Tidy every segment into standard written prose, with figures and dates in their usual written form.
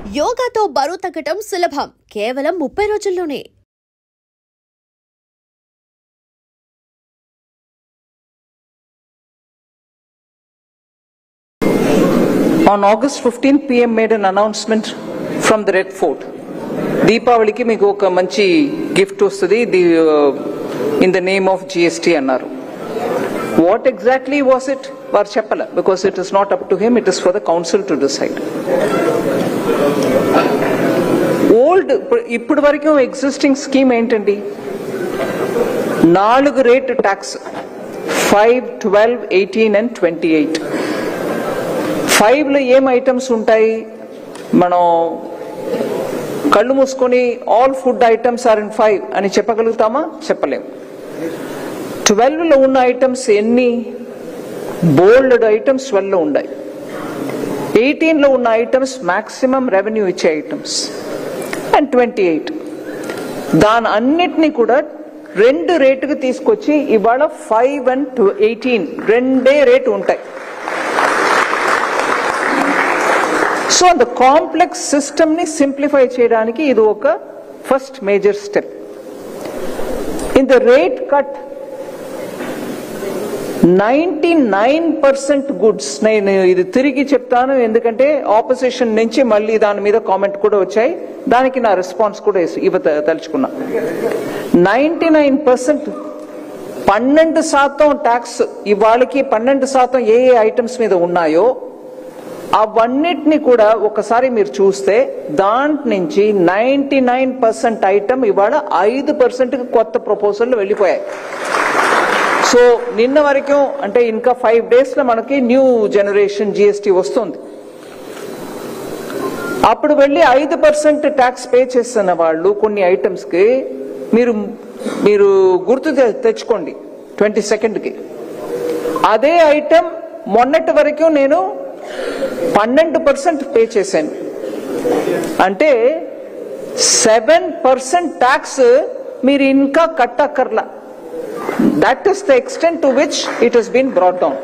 యోగాతో బరువు తగ్గటం సులభం కేవలం 30 రోజుల్లోనే. On August 15th, PM made an announcement from the Red Fort. దీపావళికి మీకు ఒక మంచి గిఫ్ట్ వస్తుంది in the name of GST అన్నారు. What exactly was it? వారు చెప్పాల, because it is not up to him, it is for the council to decide. ఇప్పటి వరకు ఎగ్జిస్టింగ్ స్కీమ్ ఏంటండి? 4 రేట్ ట్యాక్స్ 5, 12, 18 and 28. 5లో ఏం ఐటమ్స్ ఉంటాయి? మనం కళ్ళు మూసుకొని all food items are in 5 అని చెప్పగలుగుతామా? చెప్పలేము. 12లో ఉన్న ఐటమ్స్ ఎన్ని? బోల్డ్ ఐటమ్స్ 12లో ఉన్నాయి. 18లో ఉన్న ఐటమ్స్ మాక్సిమం రెవెన్యూ ఇచ్చే ఐటమ్స్. అండ్ 28 దాని అన్నిటినీ కూడా 2 రేటుకు తీసుకొచ్చి ఇవాళ 5 and 18 2 రేటు ఉంటాయి. సో ద కాంప్లెక్స్ సిస్టమ్ ని సింప్లిఫై చేయడానికి ఇది ఒక first major step. In the rate cut 99% goods, నేను ఇది తిరిగి చెప్తాను ఎందుకంటే ఆపోజిషన్ నుంచి మళ్ళీ దాని మీద కామెంట్ కూడా వచ్చాయి, దానికి నా రెస్పాన్స్ కూడా తలుచుకున్నా. 99% 12% ట్యాక్స్ ఇవాళకి 12% ఏ ఐటమ్స్ మీద ఉన్నాయో అవన్నిటిని కూడా ఒకసారి మీరు చూస్తే దాంట్ నుంచి 99% ఐటమ్ ఇవాళ 5% కొత్త ప్రపోజల్ వెళ్ళిపోయాయి. సో నిన్న వరకు అంటే ఇంకా 5 days లో మనకి న్యూ జనరేషన్ GST వస్తుంది. అప్పుడు వెళ్ళి 5% ట్యాక్స్ పే చేస్తున్న వాళ్ళు కొన్ని ఐటమ్స్ కి మీరు గుర్తు తెచ్చుకోండి 22nd అదే ఐటమ్ మొన్నటి వరకు నేను 12% పే చేశాను. అంటే 7% ట్యాక్స్ మీరు ఇంకా కట్టక్కర్లా. That is the extent to which it has been brought down.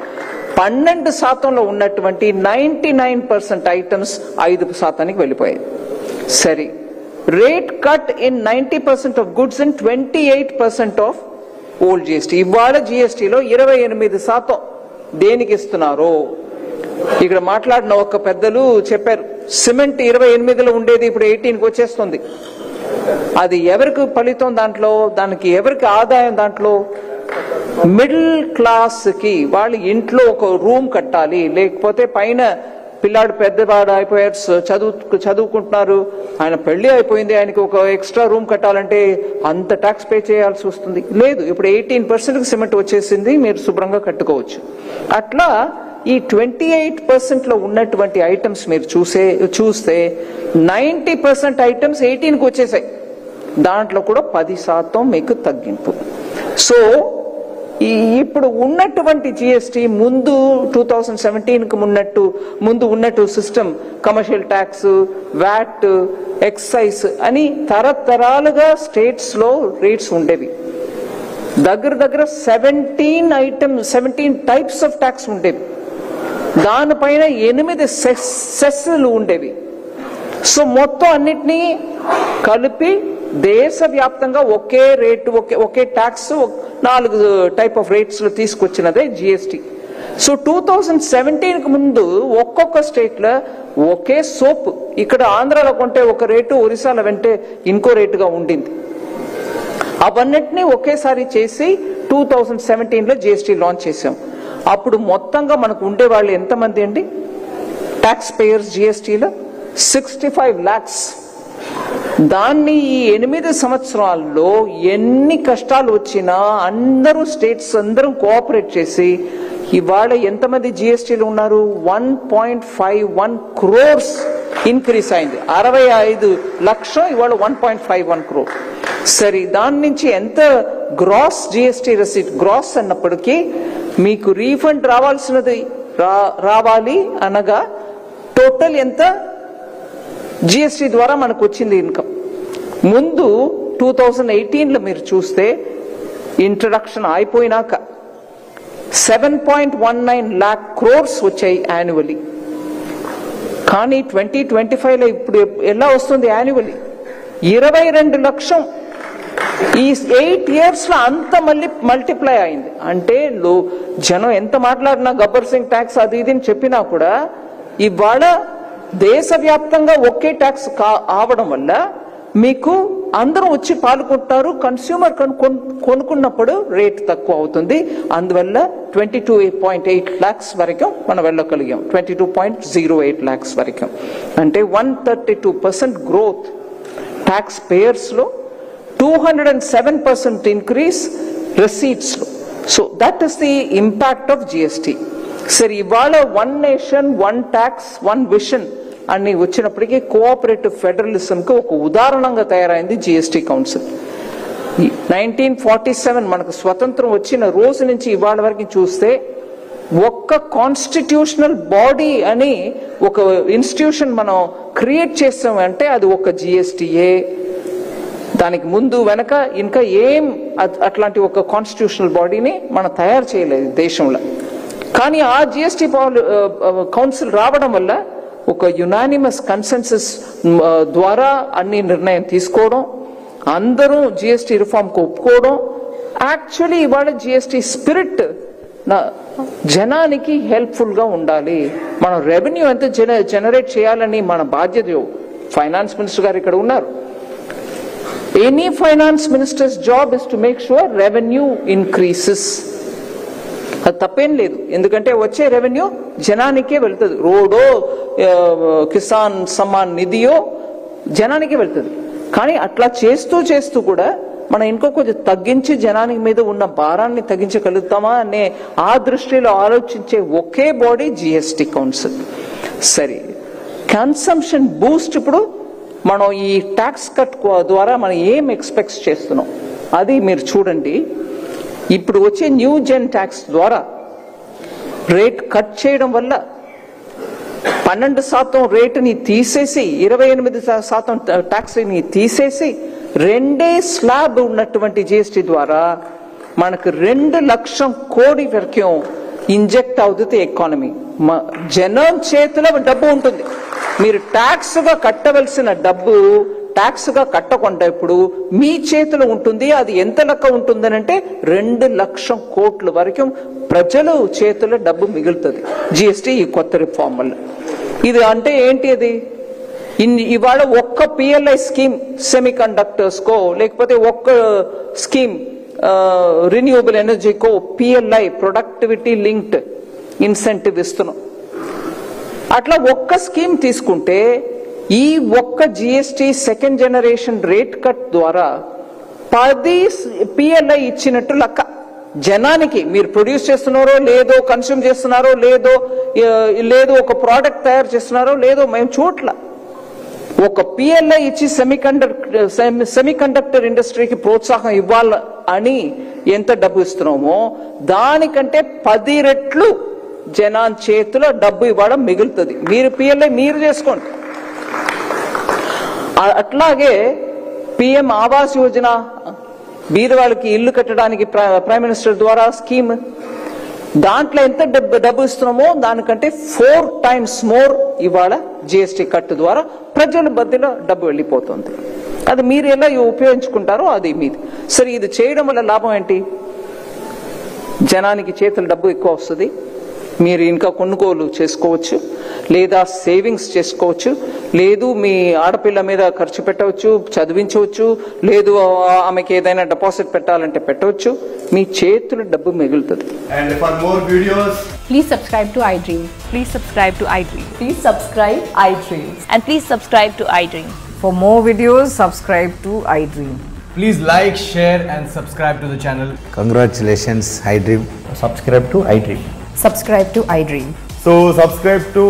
12%లో ఉన్నటువంటి 99% ఐటమ్స్ 5%కి వెళ్ళిపోయాయి. సరే, rate cut in 90% of goods and 28% of old GST. ఇవాళ GSTలో 28% దేనికి ఇస్తున్నారో ఇక్కడ మాట్లాడిన ఒక పెద్దలు చెప్పారు. సిమెంట్ 28లో ఉండేది ఇప్పుడు 18కి వచ్చేస్తుంది. అది ఎవరికి ఫలితం? దాంట్లో దానికి ఎవరికి ఆదాయం? దాంట్లో మిడిల్ క్లాస్ కి. వాళ్ళు ఇంట్లో ఒక రూమ్ కట్టాలి, లేకపోతే పైన పిల్లాడు పెద్దవాడు అయిపోయారు, చదువుకుంటున్నారు, ఆయన పెళ్లి అయిపోయింది, ఆయనకి ఒక ఎక్స్ట్రా రూమ్ కట్టాలంటే అంత ట్యాక్స్ పే చేయాల్సి వస్తుంది. లేదు, ఇప్పుడు 18% సిమెంట్ వచ్చేసింది, మీరు శుభ్రంగా కట్టుకోవచ్చు. అట్లా ఈ 28% లో ఉన్నటువంటి ఐటమ్స్ మీరు చూస్తే 90% ఐటమ్స్ 18కి వచ్చేసాయి. దాంట్లో కూడా 10% మీకు తగ్గింపు. సో ఇప్పుడు ఉన్నటువంటి GST ముందు 2017కి ముందు ఉన్నట్టు system, commercial tax, VAT, excise అని తరతరాలుగా స్టేట్స్ లో రేట్స్ ఉండేవి. దగ్గర 17 టైప్స్ ఆఫ్ ట్యాక్స్ ఉండేవి. దానిపైన 8 సెస్లు ఉండేవి. సో మొత్తం అన్నిటినీ కలిపి దేశవ్యాప్తంగా ఒకే రేటు, ఒకే ట్యాక్స్ 4 టైప్ ఆఫ్ రేట్స్ లో తీసుకొచ్చినదే GST. సో 2017కి ముందు ఒక్కొక్క స్టేట్ లో ఒకే సోప్, ఇక్కడ ఆంధ్రాలో కొంటే ఒక రేటు, ఒరిస్సాలో వెంటే ఇంకో రేటుగా ఉండింది. అవన్నిటినీ ఒకేసారి చేసి 2017లో GST లాంచ్ చేసాం. అప్పుడు మొత్తంగా మనకు ఉండేవాళ్ళు ఎంతమంది అండి ట్యాక్స్ పేయర్స్ GSTలో? 65 lakhs. దాన్ని ఈ 8 సంవత్సరాల్లో ఎన్ని కష్టాలు వచ్చినా అందరూ స్టేట్స్ అందరూ కోఆపరేట్ చేసి ఇవాళ ఎంతమంది GSTలో ఉన్నారు? 1.51 crores ఇంక్రీస్ అయింది. 65 లక్షలు ఇవాళ 1.51 crore. సరే, దాని నుంచి ఎంత గ్రాస్ GST రెసిట్? గ్రాస్ అన్నప్పటికీ మీకు రీఫండ్ రావాలి అనగా టోటల్ ఎంత GST ద్వారా మనకు వచ్చింది ఇన్కమ్? ముందు 2018లో మీరు చూస్తే ఇంట్రడక్షన్ అయిపోయినాక 7.19 lakh crores వచ్చాయి యాన్యువల్లీ. కానీ 2025లో ఇప్పుడు ఎలా వస్తుంది యాన్యువల్లీ 22 లక్షం. ఈ 8 years లో అంత మళ్ళీ మల్టిప్లై అయింది. అంటే జనం ఎంత మాట్లాడినా గబ్బర్ సింగ్ ట్యాక్స్ అది ఇది అని చెప్పినా కూడా ఇవాళ దేశవ్యాప్తంగా ఒకే ట్యాక్స్ అవడం వల్ల మీకు అందరూ వచ్చి పాల్గొంటారు. కన్స్యూమర్ కొనుక్కున్నప్పుడు రేట్ తక్కువ అవుతుంది. అందువల్ల 22.8 lakhs వరకు మనం వెళ్ళగలిగాం. 22.08 lakhs వరకు అంటే 132% గ్రోత్. ట్యాక్స్ పేయర్స్ లో 207% ఇంక్రీస్ రిసీట్స్ లో. So that is the impact of GST. సరే, ఇవాళ one nation one tax one vision అని వచ్చినప్పటికీ కోఆపరేటివ్ ఫెడరలిజం కి ఒక ఉదాహరణంగా తయారైంది జిఎస్టి కౌన్సిల్. 1947 మనకు స్వతంత్రం వచ్చిన రోజు నుంచి ఇవాళ వరకు చూస్తే ఒక్క కాన్స్టిట్యూషనల్ బాడీ అని ఒక ఇన్స్టిట్యూషన్ మనం క్రియేట్ చేస్తామంటే అది ఒక జిఎస్టిఏ. దానికి ముందు వెనక ఇంకా ఏం అట్లాంటి ఒక కాన్స్టిట్యూషనల్ బాడీని మనం తయారు చేయలేదు దేశంలో. కానీ ఆ జిఎస్టి కౌన్సిల్ రావడం వల్ల ఒక యునానిమస్ కన్సెన్సస్ ద్వారా అన్ని నిర్ణయం తీసుకోవడం, అందరూ జిఎస్టి రిఫార్మ్ కు ఒప్పుకోవడం. యాక్చువల్లీ ఇవాళ జిఎస్టి స్పిరిట్ జనానికి హెల్ప్ఫుల్ గా ఉండాలి. మనం రెవెన్యూ ఎంత జనరేట్ చేయాలని మన బాధ్యత. ఫైనాన్స్ మినిస్టర్ గారు ఇక్కడ ఉన్నారు. Any finance ministers job is to make sure revenue increases. అది తప్పేం లేదు, ఎందుకంటే వచ్చే రెవెన్యూ జనానికే వెళ్తుంది. రోడో కిసాన్ సమ్మాన్ నిధియో జనానికే వెళ్తుంది. కానీ అట్లా చేస్తూ కూడా మనం ఇంకో కొంచెం తగ్గించి జనానికి మీద ఉన్న భారాన్ని తగ్గించగలుగుతామా అనే ఆ దృష్టిలో ఆలోచించే ఒకే బాడీ జిఎస్టి కౌన్సిల్. సరే, కన్సంప్షన్ బూస్ట్ ఇప్పుడు మనం ఈ ట్యాక్స్ కట్ ద్వారా మనం ఏం ఎక్స్పెక్ట్ చేస్తున్నాం అది మీరు చూడండి. ఇప్పుడు వచ్చే న్యూ జెన్ ట్యాక్స్ ద్వారా రేట్ కట్ చేయడం వల్ల 12% రేటుని తీసేసి 28% ట్యాక్స్ ని తీసేసి 2 స్లాబ్ ఉన్నటువంటి జిఎస్టి ద్వారా మనకు 2 లక్షల కోటి వరకు ఇంజెక్ట్ అవుతుంది ఎకానమీ. జనం చేతిలో డబ్బు ఉంటుంది. మీరు ట్యాక్స్ గా కట్టవలసిన డబ్బు ట్యాక్స్ గా కట్టకుండా ఇప్పుడు మీ చేతిలో ఉంటుంది. అది ఎంత లెక్క ఉంటుందనంటే 2 లక్షల కోట్ల వరకు ప్రజలు చేతిలో డబ్బు మిగులుతుంది జిఎస్టి ఈ కొత్త రిఫార్మ్ వల్ల. ఇది అంటే ఏంటి? అది ఇవాళ ఒక్క పిఎల్ఐ స్కీమ్ సెమీ కండక్టర్స్ కో లేకపోతే ఒక్క స్కీమ్ రిన్యూవబుల్ ఎనర్జీకో పిఎల్ఐ ప్రొడక్టివిటీ లింక్డ్ ఇన్సెంటివ్ ఇస్తున్నాం. అట్లా ఒక్క స్కీమ్ తీసుకుంటే ఈ ఒక్క GST second generation rate cut ద్వారా 10 పిఎల్ఐ ఇచ్చినట్టు లెక్క. జనానికి మీరు ప్రొడ్యూస్ చేస్తున్నారో లేదో, కన్స్యూమ్ చేస్తున్నారో లేదో ఒక ప్రోడక్ట్ తయారు చేస్తున్నారో లేదో మేము చూట్ల ఒక పిఎల్ఐ ఇచ్చి సెమీ కండక్టర్ ఇండస్ట్రీకి ప్రోత్సాహం ఇవ్వాలి అని ఎంత డబ్బు ఇస్తున్నామో దానికంటే 10 రెట్లు జనాన్ చేతిలో డబ్బు ఇవ్వడం మిగులుతుంది. మీరు పిఎల్ఐ మీరు చేసుకోండి. అట్లాగే పిఎం ఆవాస్ యోజన బీదవాళ్ళకి ఇల్లు కట్టడానికి ప్రైమ్ మినిస్టర్ ద్వారా స్కీమ్, దాంట్లో ఎంత డబ్బు ఇస్తున్నామో దానికంటే 4 times మోర్ ఇవాళ జిఎస్టి కట్ ద్వారా ప్రజల మధ్యలో డబ్బు వెళ్ళిపోతుంది. అది మీరు ఎలా ఉపయోగించుకుంటారో అది మీది. సరే, ఇది చేయడం వల్ల లాభం ఏంటి? జనానికి చేతులు డబ్బు ఎక్కువ వస్తుంది. మీరు ఇంకా కొనుగోలు చేసుకోవచ్చు, లేదా సేవింగ్స్ చేసుకోవచ్చు, లేదు మీ ఆడపిల్ల మీద ఖర్చు పెట్టవచ్చు, చదివించవచ్చు, లేదు ఆమెకి ఏదైనా డిపాజిట్ పెట్టాలంటే పెట్టవచ్చు. మీ చేతులు డబ్బు మిగులుతుంది. And for more videos, please subscribe to iDream. Please subscribe to iDream. Please subscribe iDream. And please subscribe to iDream. For more videos, subscribe to iDream. please like, share and subscribe to the channel. Congratulations, iDream. Subscribe to iDream. Subscribe to iDream. So subscribe to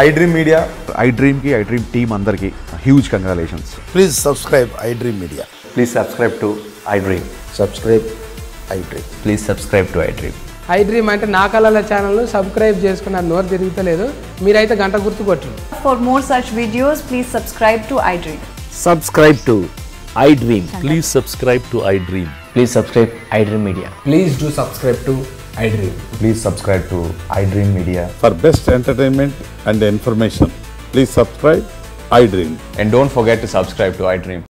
iDream Media. iDream ki iDream team andarki huge congratulations. Please subscribe iDream Media. Please subscribe to iDream. Subscribe iDream. Please subscribe to iDream. iDream అంటే నా కళల channel subscribe చేసుకున్నారు, నోరు తిరుగుతలేదు. మీరైతే గంట గుర్తు కొట్టండి. For more such videos, please subscribe to iDream. Subscribe to iDream. Please subscribe to iDream. Please subscribe iDream Media. Please do subscribe to iDream. Please subscribe to iDream Media. For best entertainment and information, Please subscribe iDream. And don't forget to subscribe to iDream.